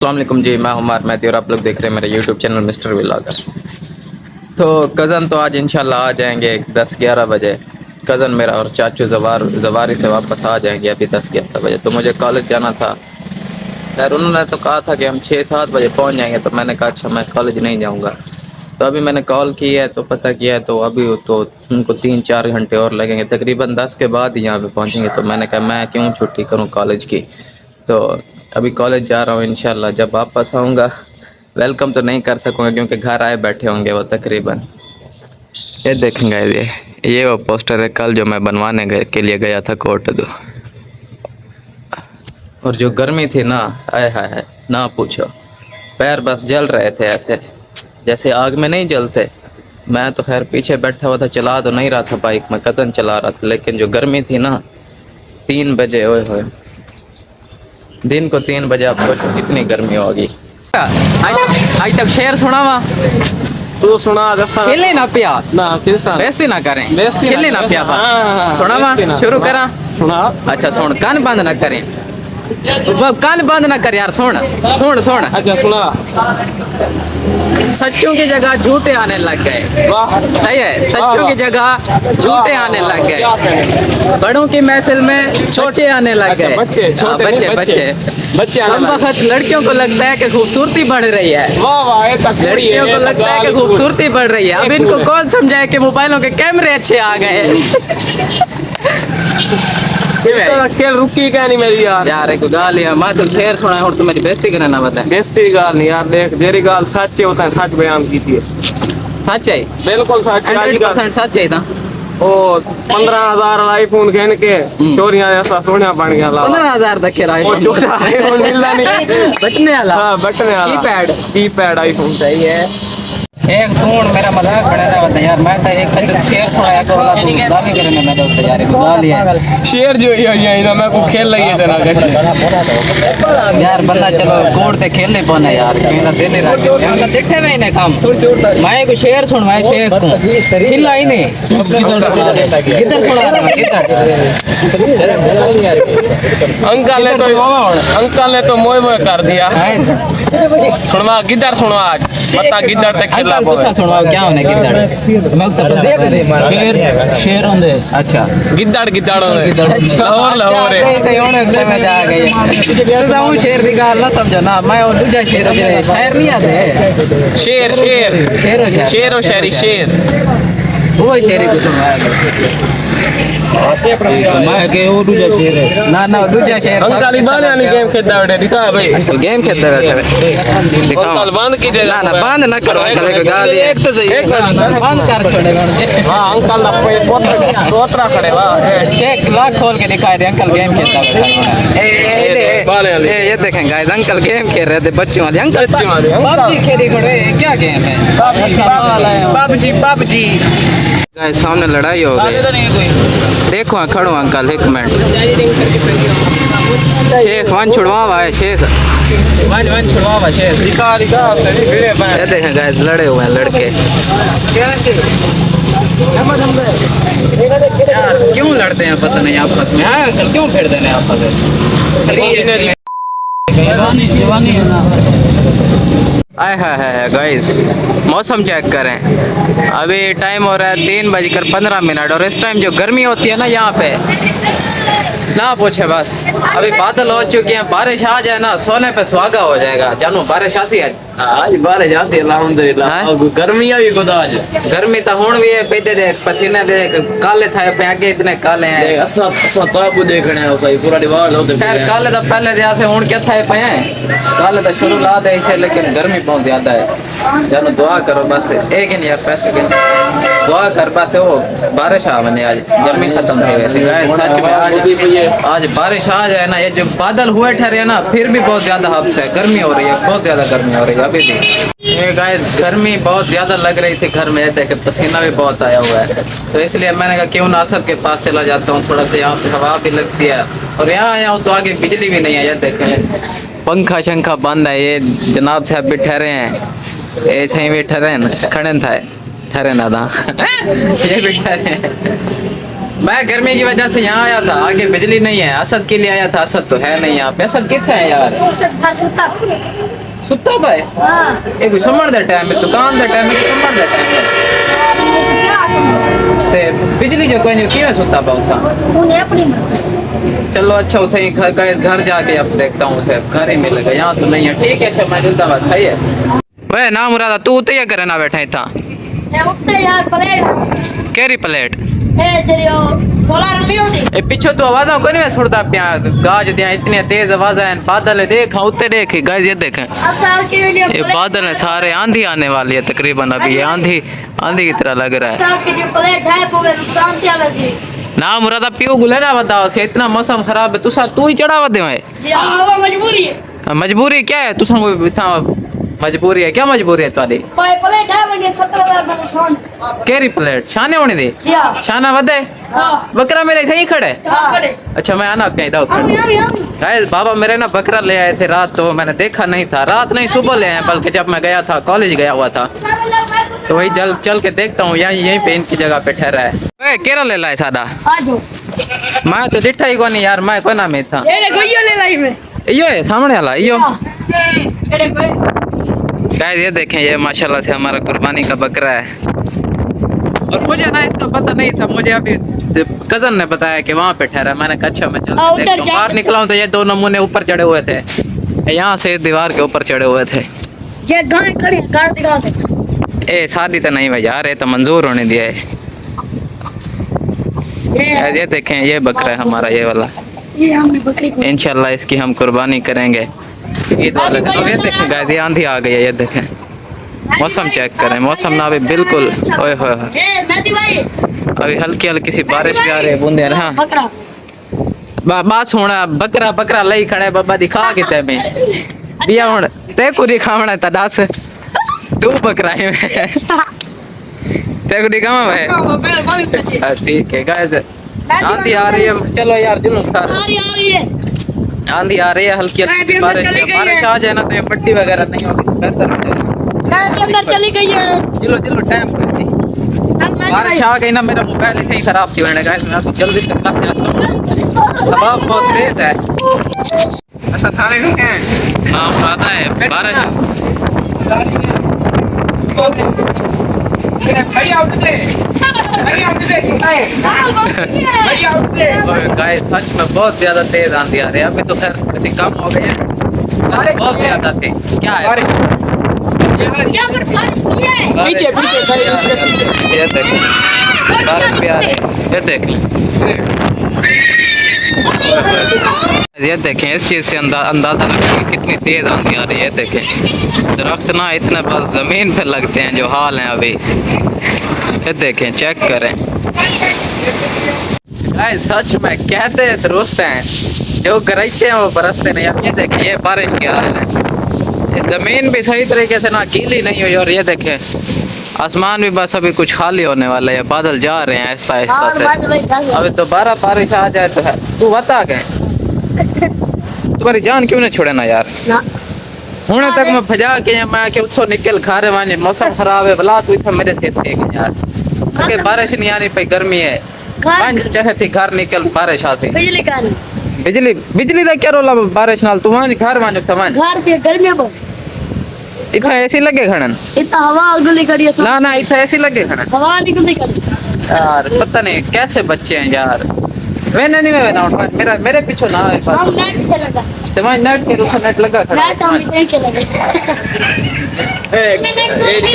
अस्सलाम वालेकुम जी, मैं उमर मेहदी और आप लोग देख रहे हैं मेरे यूट्यूब चैनल मिस्टर व्लॉगर। तो कज़न तो आज इंशाल्लाह आ जाएंगे 10-11 बजे। कज़न मेरा और चाचू जवारी से वापस आ जाएंगे अभी 10-11 बजे। तो मुझे कॉलेज जाना था। खैर उन्होंने तो कहा था कि हम 6-7 बजे पहुंच जाएंगे, तो मैंने कहा अच्छा मैं कॉलेज नहीं जाऊंगा। तो अभी मैंने कॉल की है तो पता किया है, तो अभी तो उनको 3-4 घंटे और लगेंगे, तकरीबन 10 के बाद ही यहाँ पे पहुँचेंगे। तो मैंने कहा मैं क्यों छुट्टी करूँ कॉलेज की। तो अभी कॉलेज जा रहा हूँ, इंशाल्लाह जब वापस आऊँगा वेलकम तो नहीं कर सकूँगा क्योंकि घर आए बैठे होंगे वो तकरीबन। ये देखेंगे, ये वो पोस्टर है कल जो मैं बनवाने के लिए गया था कोर्ट दो। और जो गर्मी थी ना, आय हाय हाय ना पूछो, पैर बस जल रहे थे ऐसे जैसे आग में नहीं जलते। मैं तो खैर पीछे बैठा हुआ था, चला तो नहीं रहा था बाइक, मैं कदम चला रहा था, लेकिन जो गर्मी थी ना 3 बजे, ओए होए, दिन को 3 बजे आप सोचो कितनी गर्मी होगी। आज तक शेर सुना वा तू सुना दसा खेले ना पिया ना किसा बेइज्जती ना करें, बेइज्जती ना खेले ना करें। पिया बा हाँ, सुना वा बेइज्जती ना शुरू करें। करा। सुना अच्छा सुन, कान बंद ना करें, कान बंद ना कर यार, सुन सुन सुन। अच्छा सुना। सच्चों की जगह झूठे आने लग गए। वाह सही है, सच्चों की जगह झूठे आने लग क्या गए। करें? बड़ों की महफिल में छोटे आने लग अच्छा, गए। बच्चे, हाँ, छोटे बच्चे नहीं, बच्चे बच्चे आने हम लगे। वक्त लड़कियों को लगता है कि खूबसूरती बढ़ रही है, वाह वाह ये तक लड़कियों को लगता है कि खूबसूरती बढ़ रही है। अब इनको कौन समझाए कि मोबाइलों के कैमरे अच्छे आ गए। खेल रुकी क्या नहीं मेरी यार। यार एक गाल है, मैं तो शेर सुना है और तू मेरी बेइज्जती करना बता। बेइज्जती की गाल नहीं यार, देख तेरी गाल सच्चे होता है, सच बयान की थी। सच है, बिल्कुल सच। 100% सच है ना। ओ 15,000 आईफोन कहने के चोरियां ऐसा सोनिया बन गया ला 15,000 तक के वो छोटा आईफोन मिलना नहीं। बचने वाला, हाँ बटने वाला कीपैड आईफोन। सही है। एक तूण मेरा मजाक बनाना होता यार, मैं तो एक शेर सुनाया को वाला तू गाली करने मैं तो यार एक गाली है। शेर जो ये ना मैं को खेल लगी है ना कैसे यार बंदा चलो कोर्ट ते खेल ले पाना यार, मेरा दिल ही रख गया हम देखे में इन्हें काम। मैं को शेर सुनवाए शेर को खिला ही नहीं किधर सुना किधर। अंकल ने तो मोए मोए कर दिया। सुनवा गिद्दर सुनवा आज बता गिद्दर ते खेला अंकल तुसा सुनवाओ क्या होने किधर मैं तो शेर शेर होंगे। अच्छा गिद्दड़ गिद्दड़ लाहौर लाहौर सही होने समझ आ गई। तुसा वो शेर दी गाल ना समझो ना, मैं और दूसरा शेर हो जाए शायर नहीं आते। शेर शेर शेर और शायरी शेर वो शेर को सुनवाया मैं के वो दूसरा शेर है ना ना दूसरा शेर। अंकल इबान यानी गेम खेलता बैठे दिखा भाई गेम खेलते बैठे दिखाओ। अंकल बंद कीजिए ना ना बंद ना करो अंकल को गाल एक तो सही एक बंद कर छोड़ेगा। हां अंकल ना पोतरा खड़े वाह शेख लाख खोल के दिखाए दे अंकल गेम खेलता बैठा। ए ये देखें गाइस अंकल गेम खेल रहे थे बच्चों वाले। अंकल पबजी खेली खड़े क्या गेम है पबजी गाइस सामने लड़ाई हो गई। देखो खड़ो अंकल एक मिनट। शेख वन छुड़वा हुआ है शेख वन छुड़वा हुआ शेख दिखा दिखा ये देखें गाइस लड़े हुए हैं लड़के। यार क्यों लड़ते हैं पता नहीं आपस में। हाँ अंकल क्यों फिर देने आपस में। आए है गाइस मौसम चेक करें, अभी टाइम हो रहा है 3:15 और इस टाइम जो गर्मी होती है ना यहाँ पे ना पूछे बस। अभी बादल हो चुके हैं, बारिश आ जाए ना सोने पे सुहागा हो जाएगा। जानू बारिश आती है आज बारिश आती है अल्हम्दुलिल्लाह। गर्मी आई खुद आज गर्मी तो हुण भी है पेटे देख पसीने देख काले थाए पे आगे इतने काले हैं। असा असा ताबू देखने है सही पूरा दीवार होते खैर काले तो पहले जैसे हुण क्या थाए पे हैं, काले तो शुरू ला दे इसे, लेकिन गर्मी बहुत ज्यादा है। जानू दुआ करो बस एक ही यार पैसे के दुआ कर बस वो बारिश आ मैंने आज गर्मी खत्म हो वैसे गाइस सच में आज बारिश आ जाए ना। ये जो बादल हुए ठहरे ना फिर भी बहुत ज्यादा हब्स है, गर्मी हो रही है, बहुत ज्यादा गर्मी हो रही है अभी भी। ये गाइस गर्मी बहुत ज्यादा लग रही थी घर में, देखे पसीना भी बहुत आया हुआ है, तो इसलिए मैंने कहा क्यों ना असद के पास चला जाता हूँ, थोड़ा सा यहाँ पे हवा भी लगती है। और यहाँ आया हूँ तो आगे बिजली भी नहीं है, ये देखें पंखा शंखा बंद है। ये जनाब साहब भी ठहरे हैं, ये सही भी ठहरे खड़े था ठहरे ना था ये भी ठहरे मैं गर्मी की वजह से यहाँ आया था, आगे बिजली नहीं है। असद के लिए आया था, असद तो है नहीं यहाँ पे। असद कितने है यार? सुता पाए एक समझ दा टाइम है, दुकान दा टाइम है, समझ दा टाइम है ते बिजली जो कोई नहीं क्यों सुता पाऊँ था। चलो अच्छा उठे ही घर जाके अब देखता हूँ उसे, घर ही मिलेगा, यहाँ तो नहीं है। ठीक है अच्छा मैं चलता बात सही है। वह ना मुरादा तू उते या करे ना बैठा था यार प्लेट केरी प्लेट सोलर नहीं होती ए पीछे तो आवाज़ कोई नहीं सुनता पिया गाज दिया इतनी तेज आवाज़ है। बादल देख उते देख गाइस ये देखें ये बादल है सारे, आंधी आने वाली है तकरीबन अभी। ये आंधी आंधी की तरह लग रहा है। ना मुरादा पियो गुले ना बताओ से इतना मौसम खराब है तुसा तू ही चढ़ावा दे मजबूरी है। मजबूरी क्या है तुसा मजबूरी है क्या? मजबूरी है तुम्हारी प्लेट है मुझे 17,000 का नुकसान। केरी प्लेट शाने होने दे जी हाँ। शाना वदे हाँ। बकरा मेरे सही खड़े। हाँ। अच्छा मैं आना कहीं दो गाइस बाबा मेरे ना बकरा ले आए थे रात, तो मैंने देखा नहीं था, रात नहीं सुबह ले आए, बल्कि जब मैं गया था कॉलेज गया हुआ था तो वही चल के देखता हूँ यहीं पे इनकी जगह पे ठहरा है। ओए केरा ले लाए सादा मैं तो डिठा ही को नहीं यार, मैं कोई ना में था यो है सामने वाला यो। गाइस ये देखें ये माशाल्लाह से हमारा कुर्बानी का बकरा है। और मुझे ना इसका पता नहीं था, मुझे अभी कजन ने बताया कि वहाँ पे ठहरा। मैंने कहा अच्छा मैं चल के देखता हूँ। बाहर निकला हूँ तो ये दो नमूने ऊपर चढ़े हुए थे, यहाँ से इस दीवार के ऊपर चढ़े हुए थे। ये गाय खड़ी गाय दिखा दे। ए शादी तो नहीं भाई यार, ये तो मंजूर होने दिया है। ये देखें ये बकरा है हमारा ये वाला, ये हमने बकरी को इंशाल्लाह इसकी हम कुर्बानी करेंगे ईद वाले दिन। ये देखें गाइस ये आंधी आ गई है, ये देखें मौसम चेक करें, मौसम ना अभी बिल्कुल ओए होए ए मेहदी भाई अभी हल्की हल्की सी बारिश भी आ रही है बूंदे। हाँ बकरा बस होना बकरा बकरा लई खड़े बाबा दिखा के ते में बिया हुन ते कुरी खावना त दस तू बकरा है ते कुरी खावा भाई। ठीक है गाइस आंधी आ रही है, चलो यार जुनून कर आ रही है। आंधी आ रही है हल्की हल्की सी बारिश आ जाए ना तो ये मिट्टी वगैरह नहीं होगी तो बेहतर हो जाएगा। गाय के अंदर चली गई है। चलो चलो टाइम कोई नहीं, बारिश आ गई ना मेरा मोबाइल ऐसे ही खराब थी मैंने कहा मैं तो जल्दी से कर जाता हूँ, हवा बहुत तेज है। अच्छा थाने को क्या है? हाँ पता है बारिश गाइस सच में बहुत ज्यादा तेज आंधी आ रही है। अभी तो खैर ऐसे कम हो गए हैं, पहले बहुत ज्यादा थी। क्या है यहाँ पर बारिश हुई है। पीछे पीछे उसके पीछे ये देख बारिश भी आ रही है, ये देख ये देखें इस चीज से अंदाजा लगाएंगे कितनी तेज आंधी आ रही है। देखें दरख्त ना इतने बस जमीन पे लगते हैं जो हाल है अभी। ये देखें चेक करें गाइस सच में कहते हैं दुरुस्त हैं, जो गरजते हैं वो बरसते नहीं। अब ये देखिए ये बारिश की हाल है, जमीन भी सही तरीके से ना गीली नहीं हुई, और ये देखें आसमान भी बस अभी कुछ खाली होने वाला है, बादल जा रहे हैं आहिस्ता आहिस्ता से। अभी दोबारा बारिश आ जाए तो है तू बता गए तुम्हारी जान क्यों नहीं छोड़े ना यार। हुने तक मैं भजा के मैं के उठो निकल खारे माने मौसम खराब है भला तू इतना मेरे से थे यार आगे बारिश नहीं आ रही भाई गर्मी है पांच चाहे थी घर निकल बारिश आ सी बिजली का बिजली बिजली दा क्या रोला बारिश नाल तू वहां घर मानो तमान घर पे गर्मी में इतना ऐसी लगे खड़न इतना हवा उगली करी है ना ना इतना ऐसी लगे खड़न हवा निकलती करी यार पता नहीं कैसे बच्चे हैं यार। मैंने नहीं मैं ना मेरा मेरे पीछे ना आए हम नेट खेलेगा तुम्हारे नेट के रूप नेट लगा खड़ा नेट हम नहीं खेलेंगे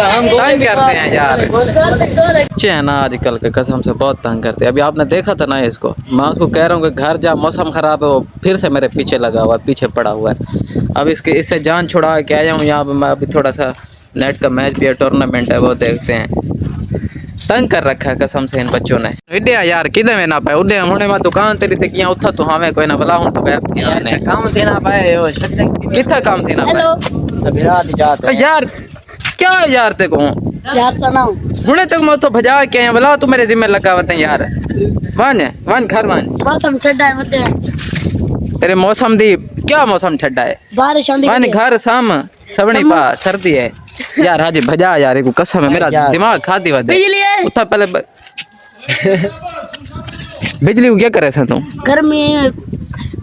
हम तंग करते हैं यार बच्चे हैं ना आजकल के कसम से बहुत तंग करते हैं। अभी आपने देखा था ना इसको, मैं उसको कह रहा हूँ कि घर जा मौसम खराब है, वो फिर से मेरे पीछे लगा हुआ है पीछे पड़ा हुआ है। अब इससे जान छुड़ा के आया हूँ यहाँ पे मैं। अभी थोड़ा सा नेट का मैच भी है टूर्नामेंट है वो देखते हैं। तंग कर रखा है कसम से इन बच्चों ने। इडिया यार किधर में ना पाए उडे होने में दुकान तेरी थे किया उठा तो हमें कोई ना भला हूं तो गैप थी यार काम थे ना पाए वो कितना काम थी ना हेलो सवेरा जाते यार क्या यार ते को यार सुनाओ हुने तक मैं तो भजा के आया भला तू मेरे जिम्मे लगा हुआ यार वन घर वन बस हम ठंडा है मत तेरे मौसम दी क्या मौसम ठंडा है बारिश आंधी वन घर शाम सवनी पा सर्दी है यार हाजी भजा यार को कसम है मेरा दिमाग खाती हुआ बिजली है उठा पहले बिजली को क्या करे सा तू गर्मी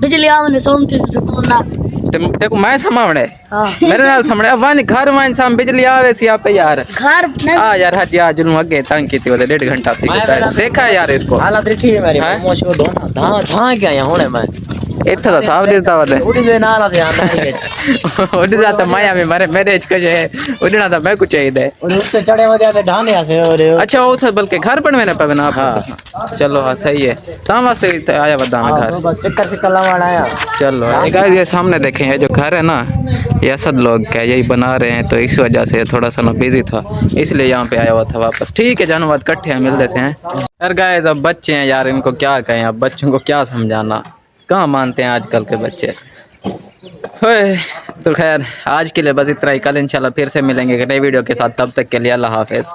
बिजली आवने सोमती सुकून ना देखो मैं समावणे हाँ मेरे नाल समणे अब वानी घर वाइन साम बिजली आवे सी आप यार घर नहीं आ यार हज आज जुनू अगे तंग की थी 1.5 घंटा थी देखा है यार इसको हालत ठीक है मेरी हैं? मोशो दोना धा धा क्या यहाँ होने मैं इतना तो साफ दिसता वाले उड़ी दे नाला दे आना है उड़ जाता माया में मारे मेरे कश है उड़ना था मैं कुछ चाहिए और उससे चढ़े हो जाते ढाने से और अच्छा वो था बल्कि घर पर मैंने पवना हाँ चलो हाँ सही है तां वास्ते आया बदा मैं घर बस चक्कर से कला वाला आया चलो एक आज ये सामने देखें ये जो घर है ना ये असद लोग क्या यही बना रहे हैं तो इस वजह से थोड़ा सा ना बिजी था इसलिए यहाँ पे आया हुआ था वापस ठीक है जानवर इकट्ठे हैं मिलते से हैं यार गाइस अब बच्चे हैं यार इनको क्या कहें अब बच्चों को क्या समझाना कहाँ मानते हैं आजकल के बच्चे होए तो खैर आज के लिए बस इतना ही कल इंशाल्लाह फिर से मिलेंगे एक नई वीडियो के साथ तब तक के लिए अल्लाह हाफिज़।